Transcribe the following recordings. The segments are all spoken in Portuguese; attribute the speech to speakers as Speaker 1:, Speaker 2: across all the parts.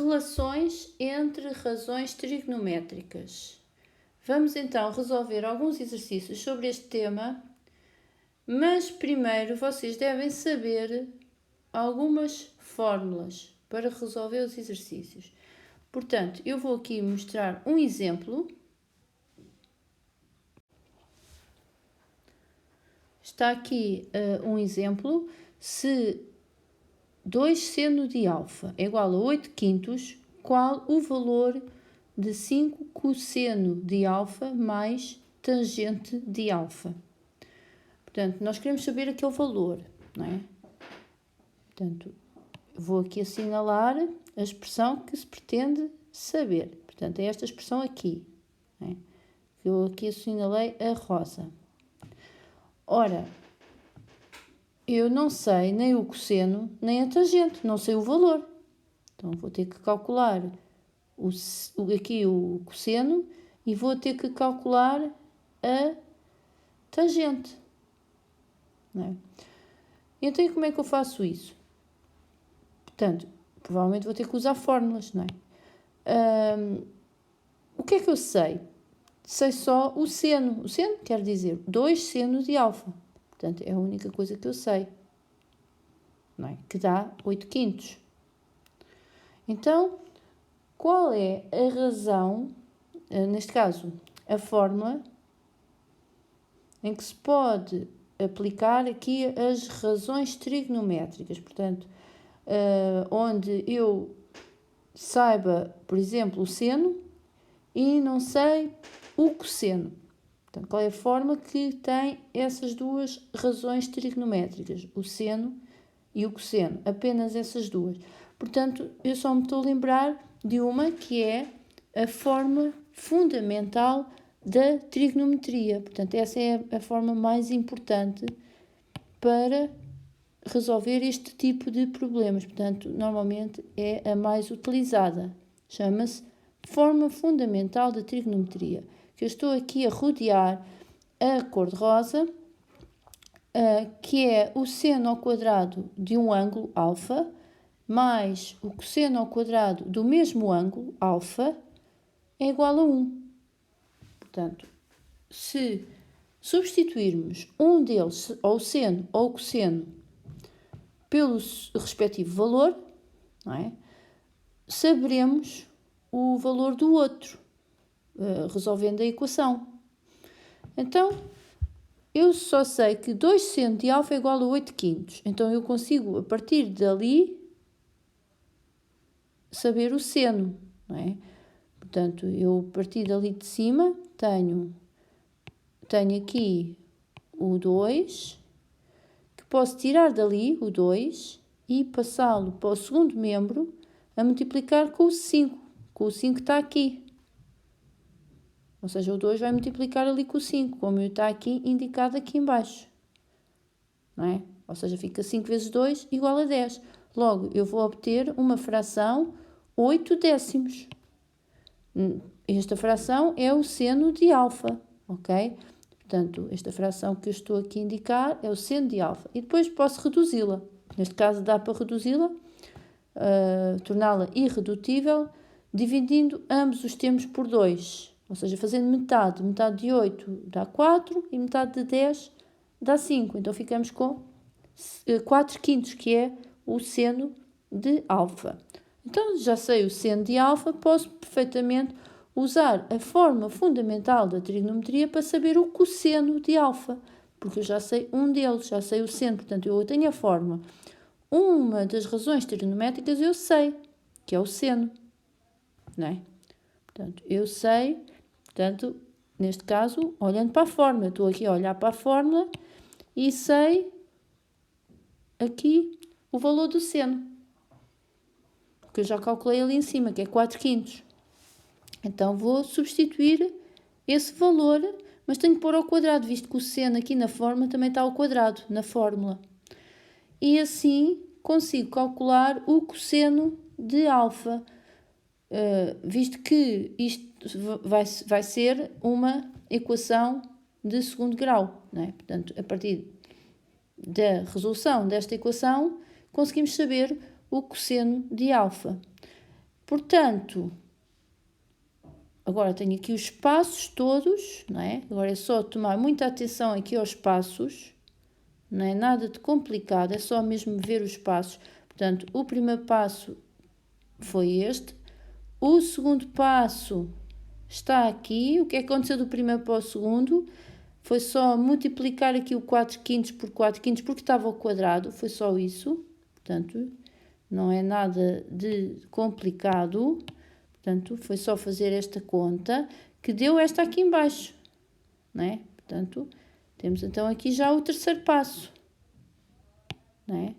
Speaker 1: Relações entre razões trigonométricas. Vamos então resolver alguns exercícios sobre este tema, mas primeiro vocês devem saber algumas fórmulas para resolver os exercícios. Portanto, eu vou aqui mostrar um exemplo. Está aqui um exemplo. Se 2 seno de alfa é igual a 8 quintos, qual o valor de 5 cosseno de alfa mais tangente de alfa? Portanto, nós queremos saber aquele valor, não é? Portanto, vou aqui assinalar a expressão que se pretende saber. Portanto, é esta expressão aqui, não é? Eu aqui assinalei a rosa. Ora, eu não sei nem o cosseno nem a tangente, não sei o valor. Então, vou ter que calcular aqui o cosseno e vou ter que calcular a tangente. Não é? Então, como é que eu faço isso? Portanto, provavelmente vou ter que usar fórmulas, não é? O que é que eu sei? Sei só o seno. O seno quer dizer 2 senos de alfa. Portanto, é a única coisa que eu sei, não é? Que dá 8 quintos. Então, qual é a razão, neste caso, a fórmula, em que se pode aplicar aqui as razões trigonométricas? Portanto, onde eu saiba, por exemplo, o seno e não sei o cosseno. Portanto, qual é a forma que tem essas duas razões trigonométricas, o seno e o cosseno, apenas essas duas. Portanto, eu só me estou a lembrar de uma que é a forma fundamental da trigonometria. Portanto, essa é a forma mais importante para resolver este tipo de problemas. Portanto, normalmente é a mais utilizada. Chama-se forma fundamental da trigonometria, que eu estou aqui a rodear a cor de rosa, que é o seno ao quadrado de um ângulo alfa, mais o cosseno ao quadrado do mesmo ângulo, alfa, é igual a 1. Portanto, se substituirmos um deles, ou o seno ou o cosseno, pelo respectivo valor, não é? Saberemos o valor do outro, resolvendo a equação. Então, eu só sei que 2 seno de alfa é igual a 8 quintos. Então, eu consigo, a partir dali, saber o seno, não é? Portanto, eu a partir dali de cima tenho aqui o 2, que posso tirar dali o 2 e passá-lo para o segundo membro a multiplicar com o 5. Com o 5 que está aqui. Ou seja, o 2 vai multiplicar ali com o 5, como está aqui indicado aqui em baixo. Não é? Ou seja, fica 5 vezes 2 igual a 10. Logo, eu vou obter uma fração 8 décimos. Esta fração é o seno de alfa, ok? Portanto, esta fração que eu estou aqui a indicar é o seno de alfa. E depois posso reduzi-la. Neste caso, dá para reduzi-la, torná-la irredutível, dividindo ambos os termos por 2. Ou seja, fazendo metade. Metade de 8 dá 4 e metade de 10 dá 5. Então, ficamos com 4 quintos, que é o seno de alfa. Então, já sei o seno de alfa, posso perfeitamente usar a forma fundamental da trigonometria para saber o cosseno de alfa, porque eu já sei um deles, já sei o seno, portanto, eu tenho a forma. Uma das razões trigonométricas eu sei, que é o seno, não é? Portanto, eu sei, portanto, neste caso, olhando para a fórmula, eu estou aqui a olhar para a fórmula e sei aqui o valor do seno, que eu já calculei ali em cima, que é 4 quintos. Então, vou substituir esse valor, mas tenho que pôr ao quadrado, visto que o seno aqui na fórmula também está ao quadrado, na fórmula. E assim consigo calcular o cosseno de alfa, visto que isto vai ser uma equação de segundo grau, não é? Portanto, a partir da resolução desta equação, conseguimos saber o cosseno de alfa. Portanto, agora tenho aqui os espaços todos, não é? Agora é só tomar muita atenção aqui aos espaços, não é nada de complicado, é só mesmo ver os passos. Portanto, o primeiro passo foi este, o segundo passo está aqui. O que é que aconteceu do primeiro para o segundo? Foi só multiplicar aqui o 4 quintos por 4 quintos, porque estava ao quadrado, foi só isso. Portanto, não é nada de complicado. Portanto, foi só fazer esta conta, que deu esta aqui em baixo, não é? Portanto, temos então aqui já o terceiro passo, não é?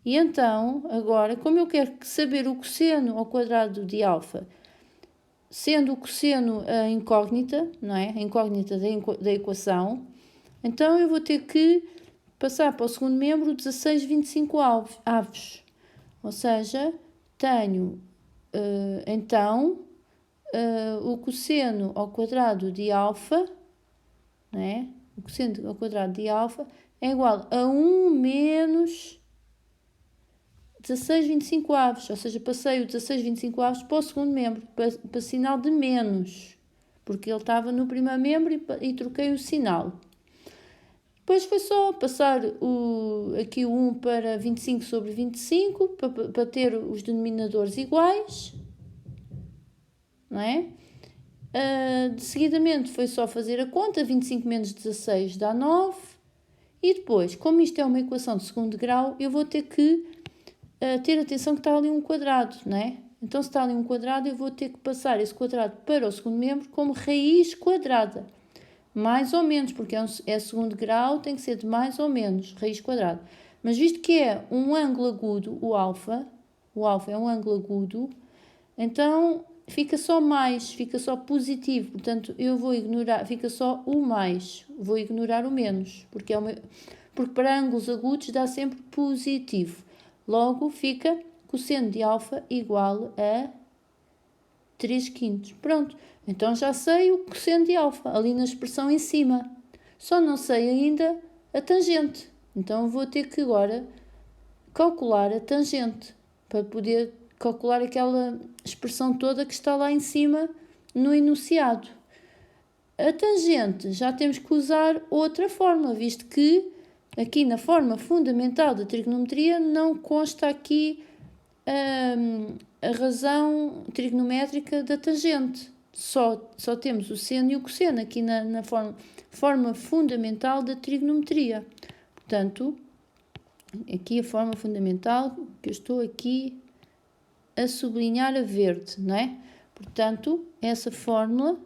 Speaker 1: E então, agora, como eu quero saber o cosseno ao quadrado de alfa, sendo o cosseno a incógnita, não é? A incógnita da equação, então eu vou ter que passar para o segundo membro 16, 25 avos. Ou seja, tenho, então, o cosseno ao quadrado de alfa, não é? O cosseno ao quadrado de alfa é igual a 1 menos 16, 25 avos, ou seja, passei o 16, 25 avos para o segundo membro, para sinal de menos, porque ele estava no primeiro membro e troquei o sinal. Depois foi só passar aqui o 1 para 25 sobre 25, para ter os denominadores iguais, não é? Seguidamente foi só fazer a conta, 25 menos 16 dá 9, e depois, como isto é uma equação de segundo grau, eu vou ter que ter atenção que está ali um quadrado, não é? Então, se está ali um quadrado, eu vou ter que passar esse quadrado para o segundo membro como raiz quadrada. Mais ou menos, porque é segundo grau, tem que ser de mais ou menos, raiz quadrada. Mas visto que é um ângulo agudo, o alfa é um ângulo agudo, então fica só mais, fica só positivo. Portanto, eu vou ignorar, fica só o mais, vou ignorar o menos, porque para ângulos agudos dá sempre positivo. Logo, fica cosseno de alfa igual a 3 quintos. Pronto, então já sei o cosseno de alfa, ali na expressão em cima. Só não sei ainda a tangente. Então vou ter que agora calcular a tangente, para poder calcular aquela expressão toda que está lá em cima no enunciado. A tangente já temos que usar outra fórmula, visto que aqui na forma fundamental da trigonometria não consta aqui a razão trigonométrica da tangente. Só temos o seno e o cosseno aqui na forma fundamental da trigonometria. Portanto, aqui a forma fundamental que eu estou aqui a sublinhar a verde, não é? Portanto, essa fórmula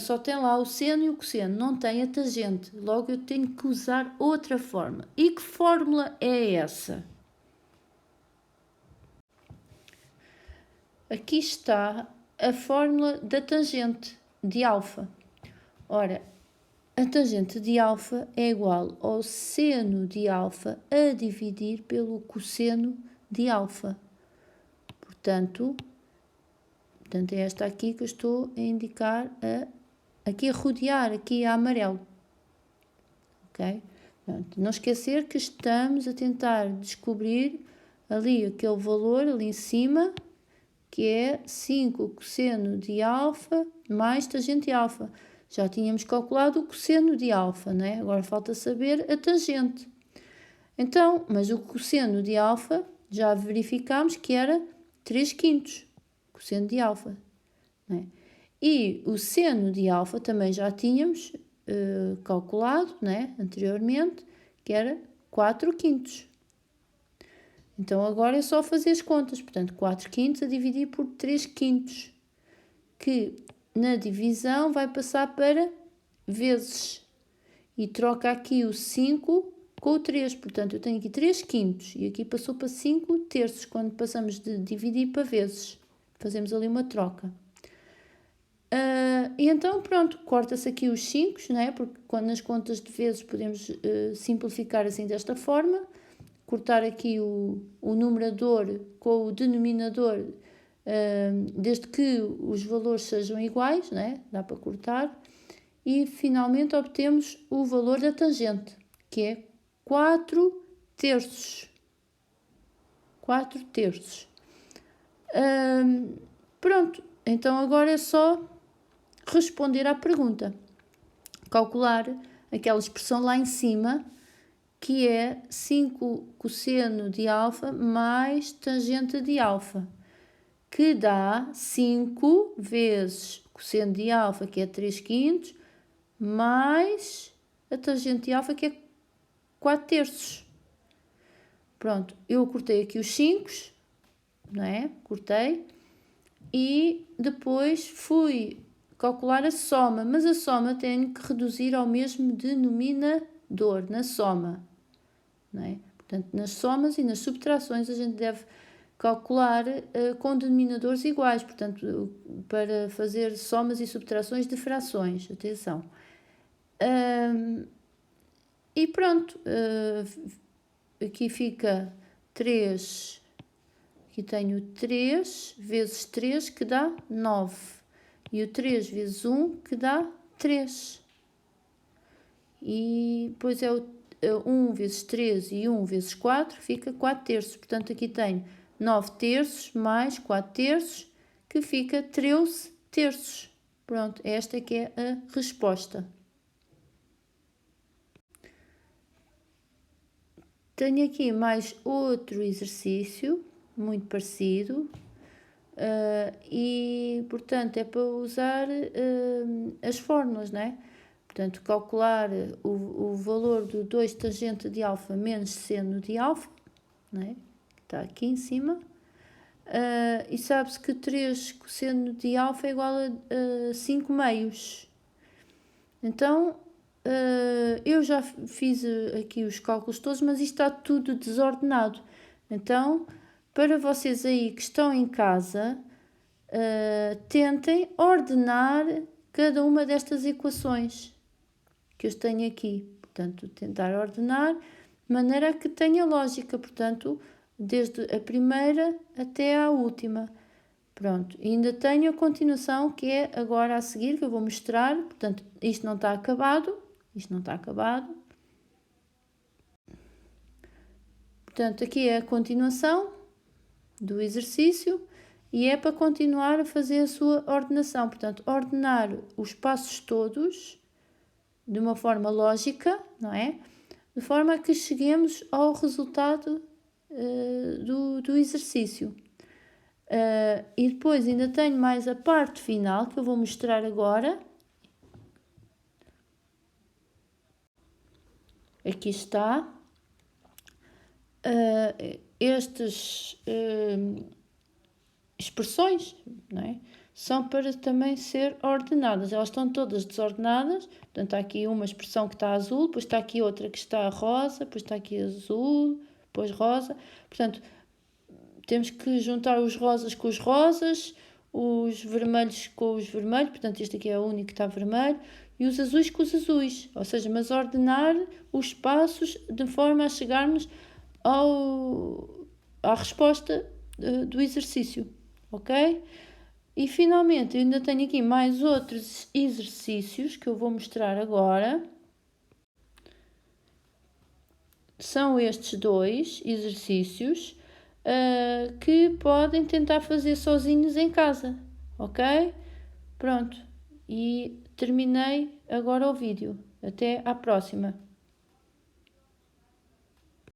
Speaker 1: só tem lá o seno e o cosseno, não tem a tangente. Logo eu tenho que usar outra fórmula. E que fórmula é essa? Aqui está a fórmula da tangente de alfa. Ora, a tangente de alfa é igual ao seno de alfa a dividir pelo cosseno de alfa. Portanto, é esta aqui que eu estou a indicar, aqui a rodear, aqui a amarelo. Ok? Portanto, não esquecer que estamos a tentar descobrir ali aquele valor ali em cima, que é 5 cosseno de alfa mais tangente de alfa. Já tínhamos calculado o cosseno de alfa, não é? Agora falta saber a tangente. Então, mas o cosseno de alfa já verificámos que era 3 quintos, cosseno de alfa, não é? E o seno de alfa também já tínhamos calculado, não é? Anteriormente, que era 4 quintos. Então, agora é só fazer as contas. Portanto, 4 quintos a dividir por 3 quintos, que na divisão vai passar para vezes. E troca aqui o 5 com o 3. Portanto, eu tenho aqui 3 quintos e aqui passou para 5 terços, quando passamos de dividir para vezes. Fazemos ali uma troca. E então, pronto, corta-se aqui os 5, não é? Porque nas contas de vezes podemos simplificar assim desta forma. Cortar aqui o numerador com o denominador, desde que os valores sejam iguais, né? Dá para cortar. E finalmente obtemos o valor da tangente, que é 4 terços. 4 terços. Pronto, então agora é só responder à pergunta. Calcular aquela expressão lá em cima, que é 5 cosseno de alfa mais tangente de alfa, que dá 5 vezes cosseno de alfa, que é 3/5, mais a tangente de alfa, que é 4/3. Pronto, eu cortei aqui os 5, não é? Cortei. E depois fui calcular a soma, mas a soma tenho que reduzir ao mesmo denominador, na soma, não é? Portanto, nas somas e nas subtrações a gente deve calcular com denominadores iguais, portanto, para fazer somas e subtrações de frações, atenção. E pronto, aqui fica 3, aqui tenho 3 vezes 3, que dá 9, e o 3 vezes 1, que dá 3. E depois é o 1 vezes 3 e 1 vezes 4, fica 4/3. Portanto, aqui tenho 9/3 mais 4/3, que fica 13/3. Pronto, esta é que é a resposta. Tenho aqui mais outro exercício, muito parecido, e, portanto, é para usar as fórmulas, não é? Portanto, calcular o valor do 2 tangente de alfa menos seno de alfa, não é? Está aqui em cima. E sabe-se que 3 cosseno de alfa é igual a 5 meios. Então, eu já fiz aqui os cálculos todos, mas isto está tudo desordenado. Então, para vocês aí que estão em casa, tentem ordenar cada uma destas equações que eu tenho aqui. Portanto, tentar ordenar de maneira que tenha lógica. Portanto, desde a primeira até à última. Pronto, e ainda tenho a continuação, que é agora a seguir, que eu vou mostrar. Portanto, isto não está acabado. Isto não está acabado. Portanto, aqui é a continuação do exercício e é para continuar a fazer a sua ordenação. Portanto, ordenar os passos todos de uma forma lógica, não é? De forma a que cheguemos ao resultado do exercício. E depois ainda tenho mais a parte final, que eu vou mostrar agora. Aqui está. Estas expressões, não é? São para também ser ordenadas. Elas estão todas desordenadas. Portanto, há aqui uma expressão que está azul, depois está aqui outra que está rosa, depois está aqui azul, depois rosa. Portanto, temos que juntar os rosas com os rosas, os vermelhos com os vermelhos. Portanto, este aqui é o único que está vermelho. E os azuis com os azuis. Ou seja, mas ordenar os passos de forma a chegarmos à resposta do exercício. Ok? E finalmente, eu ainda tenho aqui mais outros exercícios que eu vou mostrar agora. São estes dois exercícios que podem tentar fazer sozinhos em casa. Ok? Pronto. E terminei agora o vídeo. Até à próxima.